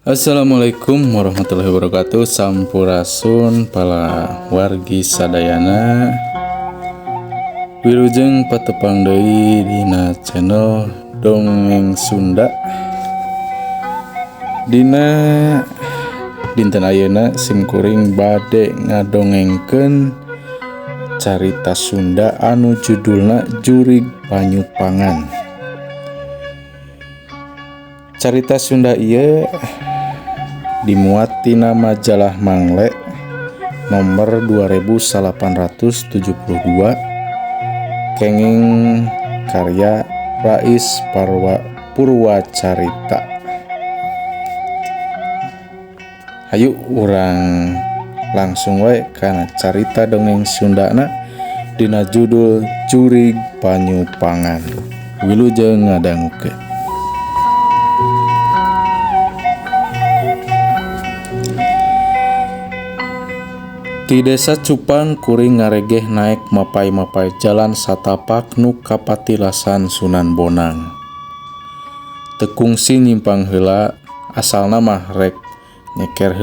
Assalamualaikum warahmatullahi wabarakatuh. Sampurasun para wargi sadayana. Wilujeng patepang deui dina channel Dongeng Sunda. Dina dinten ayeuna simkuring bade ngadongengkeun carita Sunda anu judulna Jurig Panyupangan. Carita Sunda ieu dimuat tina majalah Mangle nomor 2872 kenging karya Rais Purwacarita. Hayu urang langsung we kana carita dongeng Sundana dina judul Jurig Panyupangan. Wilujeng ngadangukeun. Di desa Cupang kuring ngaregeh naek mapai-mapai jalan satapak nu kapatilasan Sunan Bonang. Tekungsi nyimpang heula asalna mah rek nyekar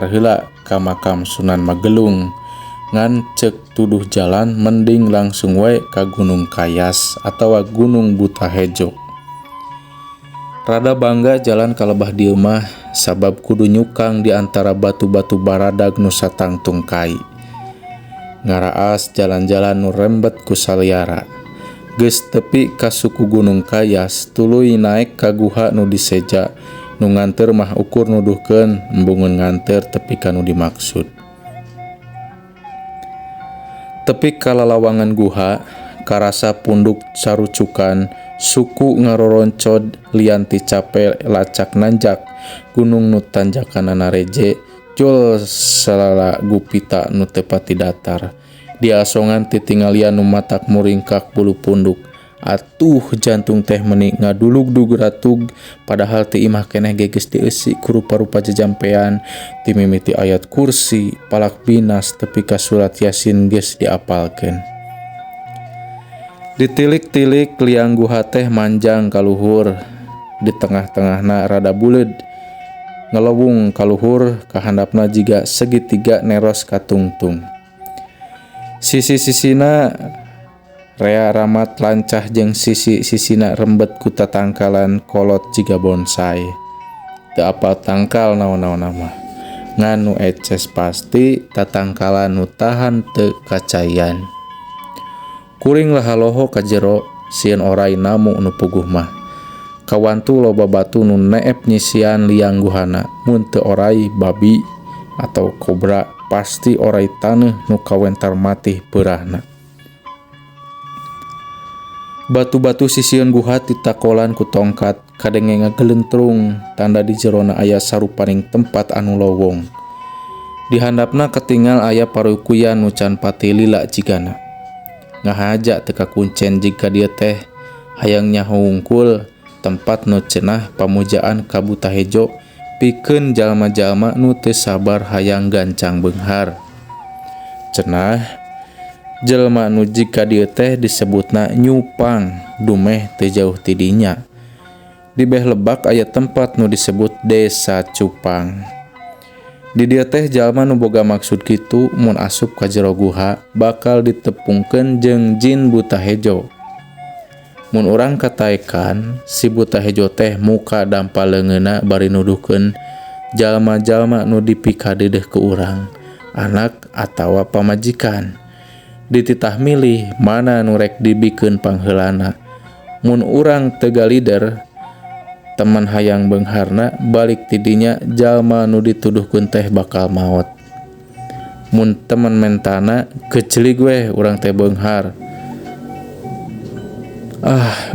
heula ka makam Sunan Magelung ngan ceuk tuduh jalan mending langsung we ka Gunung Kayas atawa Gunung Butahejo. Rada bangga jalan kalebah dieu mah sabab kudu nyukang di antara batu-batu baradag nu satangtung kai. Ngaraas jalan-jalan nu rembet ku saliara. Geus tepi ka suku Gunung Kayas tuluy naek ka guha nu diseja nu nganteur mah ukur nuduhkeun embungeun nganteur tepi ka nu dimaksud. Tepi ka lalawangan guha karasa punduk sarucukan suku ngaroroncod lian ti cape lacak nanjak gunung nu tanjakanana reje jol salala gupita nu teu pati datar diasongan ti tingalian nu matak muringkak bulu punduk atuh jantung teh meuni ngadulug-dug ratug padahal ti imah keneh geges dieusi ku rupa-rupa jajampean ti mimiti ayat kursi palak binas tepi ka surat Yasin geus diapalkeun. Ditilik-tilik liang guha teh manjang kaluhur di tengah-tengahna rada buleud ngelewung kaluhur kahandapna jiga segitiga neros katungtung. Sisi-sisina rea ramat lancah jeung sisi-sisina rembet ku tatangkalan kolot jiga bonsai. Teu apal tangkal naon-naonna mah. Nganu eces pasti tatangkalan nu tahan teu kacayan. Kuring lahaloho ka jero sieun oray namu nu puguh mah. Kawantu loba batu nu neep nyisian liang guhana mun teu oray babi atau kobra pasti oray taneuh nu kawentar matih peurahna. Batu-batu sisieun guha ditakolan ku tongkat kadenge ngagelentrung tanda di jerona aya sarupaning tempat anu lowong. Di handapna ketinggal aya parukuyan nu can pati lila jigana. Ngahaja teu kakuncen jika dieu teh hayang nyaho wungkul tempat nu cenah pamujaan ka Butahejo pikeun jalma-jalma nu teu sabar hayang gancang beunghar. Cenah jelma nu jika dieu teh disebutna Nyupang dumeh teu jauh ti dinya. Di beh lebak aya tempat nu disebut Desa Cupang. Di dieu teh jalma nu boga maksud kitu mun asup ka jero guha bakal ditepungkeun jeung jin Butahejo. Mun urang kataekan si Butahejo teh muka dampaleungeunna bari nuduhkeun jalma-jalma nu dipikadeudeung ku urang, anak atawa pamajikan. Dititah milih mana nu rek dibikeun pangheulana. Mun urang teu galider teman hayang beungharna balik ti dinya jalma nu dituduhkeun teh bakal maot. Mun teman mentana kecelig we urang teh beunghar.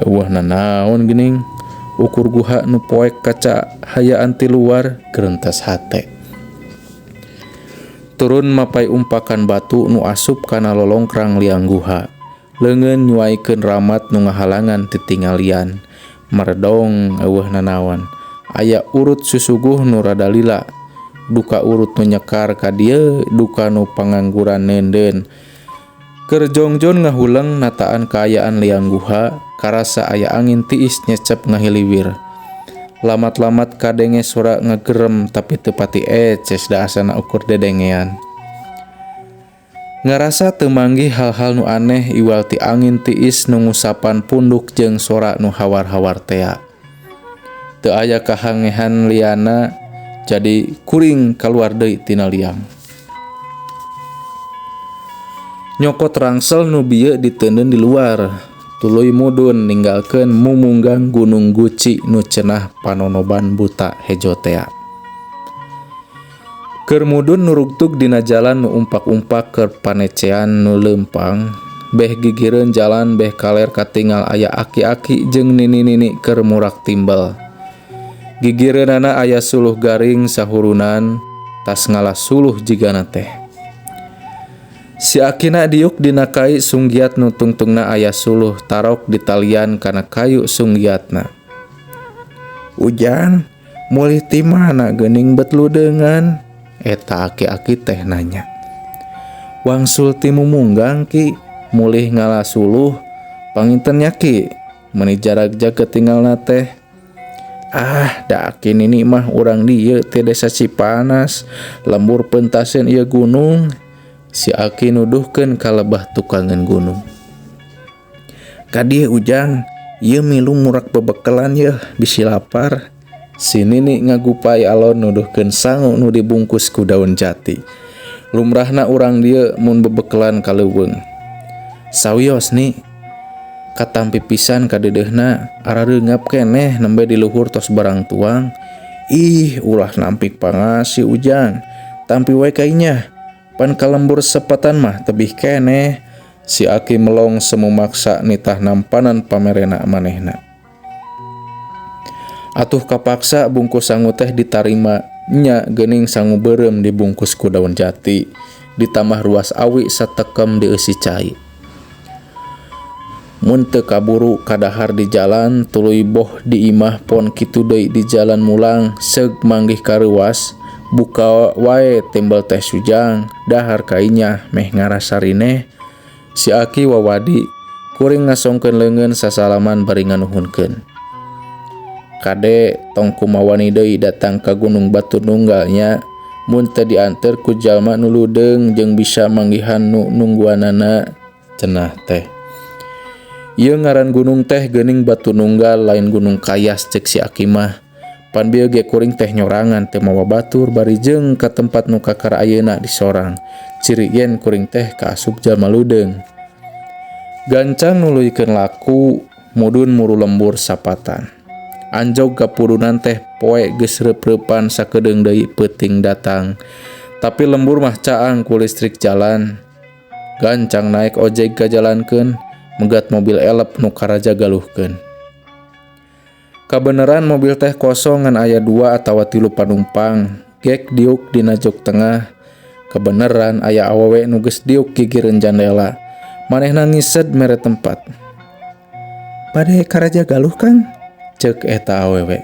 Eueuh nanaon geuning ukur guha nu poek kaca hayaan ti luar gerentas hate. Turun mapai umpakan batu nu asup kana lolongkrang liang guha. Leungeun nyuaikeun ramat nu ngahalangan ti tingalian. Mardong eueuh nanaon aya urut susuguh nu rada lila duka urut nu nyekar ka dieu duka nu pangangguran neundeun Keur jongjon ngahuleng nataan kaayaan liang guha, karasa aya angin tiis nyecep ngahiliwir. Lamat-lamat kadenge sora ngagerem tapi teu pati eces da asana ukur dedengean. Ngarasa teu manggih hal-hal nu aneh iwal ti angin tiis nu ngusapan punduk jeung sora nu hawar-hawar tea. Teu aya kahangehan liana jadi kuring kaluar deui tina liang. Nyokot rangsel nu bieu diteundeun di luar. Tuluy mudun ninggalkeun mumunggang gunung guci nu cenah panonoban buta hejo tea. Keur mudun nurugtug dina jalan nu umpak-umpak keur panecean nu leumpang, beh gigireun jalan beh kaler katingal aya aki-aki jeung nini-nini keur murak timbal. Gigireunana aya suluh garing sahurunan, tas ngalah suluh jigana teh. Si akina diuk dina kai sunggiat nu tungtungna aya suluh tarok di talian kana kayu sunggiatna. "Ujang, mulih ti mana geuning bet ludeungan?" Eta aki-aki teh nanya. "Wangsul ti mumunggang ki, mulih ngalah suluh, panginten nya ki, meuni jarak-jak ketinggalna teh." "Ah, da akin ini mah urang dieu ti desa Cipanas, lembur pentaseun ieu gunung." Si aki nuduhkeun ka lebah tukangan gunung. "Ka dieu Ujang, ieu milu murak bebekelan yeuh, bisi lapar." Si nini ngagupai alon nuduhkeun sangu nu dibungkus ku daun jati. "Lumrahna urang dieu mun bebekelan kaleuweung." "Sawios ni." Katampi pisan ka dedeuna, arareungap keneh nembe di luhur tos barang tuang. "Ih, ulah nampik pangasih Ujang. Tampi wae kainya. Pan kalembur sepatan mah tebih keneh." Si aki melong semu maksa nitah nampanan pamerena manehna. Atuh kapaksa bungkus sangu teh ditarima nya geuning sangu beureum dibungkus ku daun jati, ditambah ruas awi satekem dieusi cai. Mun teu kaburu kadahar di jalan, tuluy boh di imah pon kitu deui di jalan mulang seug manggih ka ruas, buka wae timbal teh Sujang, dahar kainya meh ngarasarineh. Si aki wawadi kuring ngasongkeun leungeun sasalaman bari nganuhunkeun. "Kade tong kumawani deui datang ka Gunung Batu Nunggalnya, mun teu dianteur ku jalma nu ludeung jeung bisa manggihan nu nungguanana," cenah teh. "Ieu ngaran gunung teh geuning Batu Nunggal lain Gunung Kayas," ceuk si aki mah. "Pan bieu ge kuring teh nyorangan teu mawa batur bari jeung ka tempat nu kakar ayeuna di sorang, ciri yen kuring teh kaasup jalma ludeung." Gancang nuluykeun laku, mudun muru lembur sapatan. Anjog kapurunan teh poe geus reup-reupan sakedeung deui peuting datang. Tapi lembur mah caang ku listrik jalan. Gancang naek ojek gajalankeun, megat mobil elep nu karaja galuhkeun. Kabeneran mobil teh kosong ngan aya 2 atawa 3 panumpang. Gek diuk dina jok tengah. Kabeneran aya awewe nu geus diuk gigireun jandela. Manehna ngised mere tempat. "Bade karaja galuh Kang?" ceuk eta awewe.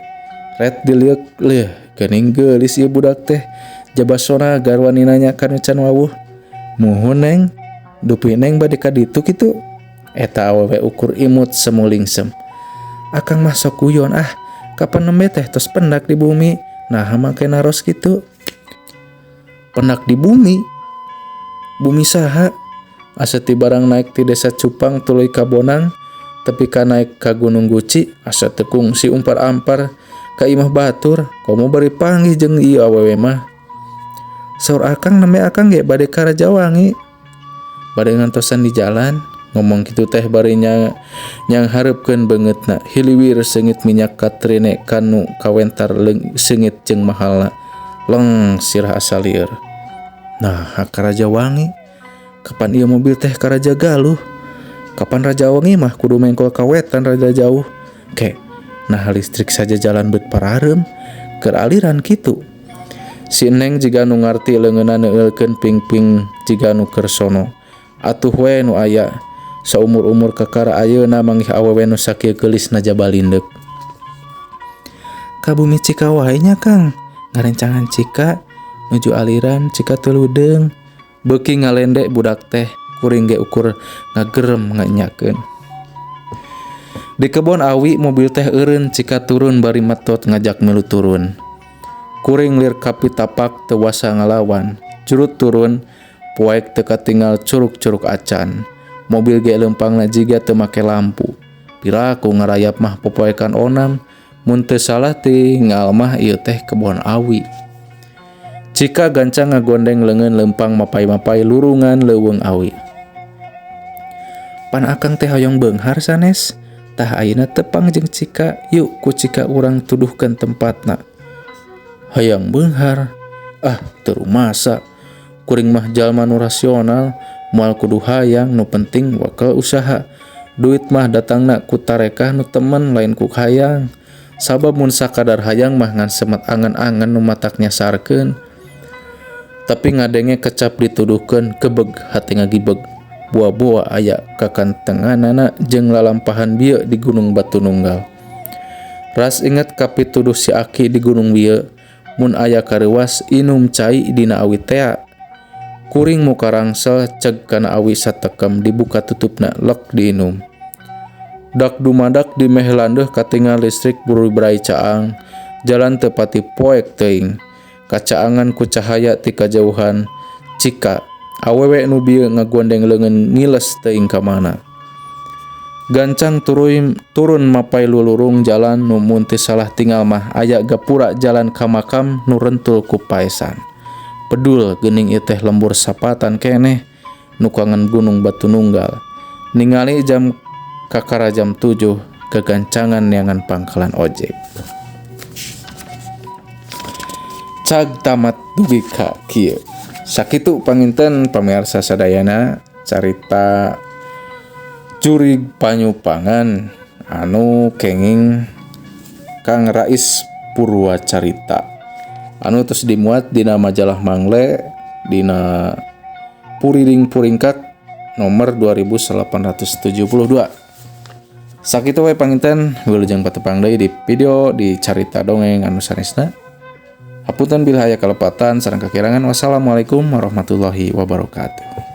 "Ret diliuk leuh, geuning geulis ieu budak teh. Jabasona garwani nanya kanu can wawuh." "Muhun Neng, dupi Neng bade ka ditu kitu?" Eta awewe ukur imut semu lingsem. "Akang mah sok guyon ah, kapan nembe teh tos pendak di bumi, naha make naros kitu." "Pendak di bumi? Bumi saha?" "Asa ti barang naik ti desa Cupang tuluy ka Bonang, tapi ka naik ka Gunung Guci asa teu kungsi umpar-ampar ka imah batur, komo bari panggih jeung ieu awewe mah." "Saur akang nembe akang ge bade ka Rajawangi, bade ngantosan di jalan." Ngomong kitu teh bari nyang hareupkeun beungeutna, hiliwir seungit minyak katrine kanu kawentar seungit jeung mahalna. Leng sirah asa lieur. "Nah, ka Rajawangi, kapan ieu mobil teh ka Raja Galuh? Kapan Rajawangi mah kudu mengkol kawetan rada jauh. Ke, nah listrik saja jalan beut parareum, keur aliran kitu." Si Neng jiga nu ngarti leungeunna neueulkeun ping-ping jiga nu keur sono. "Atuh we nu aya, saumur-umur kakara ayeuna manggih awewe nu sakieu geulis najabalindeuk." "Ka bumi Cika wae nya Kang, ngarencangan Cika, nuju aliran Cika teu ludeung." Beuki ngalende budak teh, kuring ge ukur ngagerem nganyakeun. Di kebon awi mobil teh eureun cika turun bari matot ngajak milu turun. Kuring lir kapi tapak teu wasa ngalawan. Curut turun poek teu katinggal curug-curug acan. Mobil ge leumpangna jiga teu make lampu. Piraku ngarayap mah popoekan onam, mun teu salah tinggal mah ieu teh kebon awi. Cika gancang ngagondeng leungeun leumpang mapai-mapai lurungan leuweung awi. Pan akang teh hoyong beunghar sanes. Tah ayeuna tepang jeung Cika, yuk ku Cika urang tuduhkeun tempatna. Hayang beunghar? Ah, teu rumasa. Kuring mah jalma nu rasional, moal kudu hayang, nu penting wakel usaha. Duit mah datangna ku tarekah nu temen lain ku hayang. Sabab mun sakadar hayang mah ngan semet angan-angan nu matak nyasarkeun. Tapi ngadenge kecap dituduhkeun kebeg hati ngagibeg. Buah-buah aya kakantenganana jeung lalampahan bieu di Gunung Batu Nunggal. Ras inget ka pituduh si Aki di Gunung Bieu, mun aya kareuwas inum cai dina awi tea. Kuring muka rangsel ceg kana awi satekem dibuka tutupna lek diinum. Dak dumadak di meh landeuh katingal listrik buru berai caang, jalan teu pati poek teuing. Kacaangan ku cahaya ti kajauhan, Cika awewe nu bieu ngagondeng leungeun ngiles teuing ka mana. Gancang turun mapai lulurung jalan nu mun teu salah tinggal mah aya gapura jalan ka makam nu rentul ku paesan. Pedul geuning ieu teh lembur sapatan keneh nu kangen Gunung Batu Nunggal. Ningali jam kakara jam 7 kegancangan neangan pangkalan ojek. Cag tamat dugi ka kieu. Sakitu panginten pamirsa sadayana carita Jurig Panyupangan anu kenging Kang Rais Purwacarita anu terus dimuat dina majalah Mangle dina Puriring Puringkak nomor 2872. Sakitu we panginten wilujeng patepang deui di video di carita dongeng anu sanesna. Hapunten bila aya kalepatan sareng kakirangan. Wassalamualaikum warahmatullahi wabarakatuh.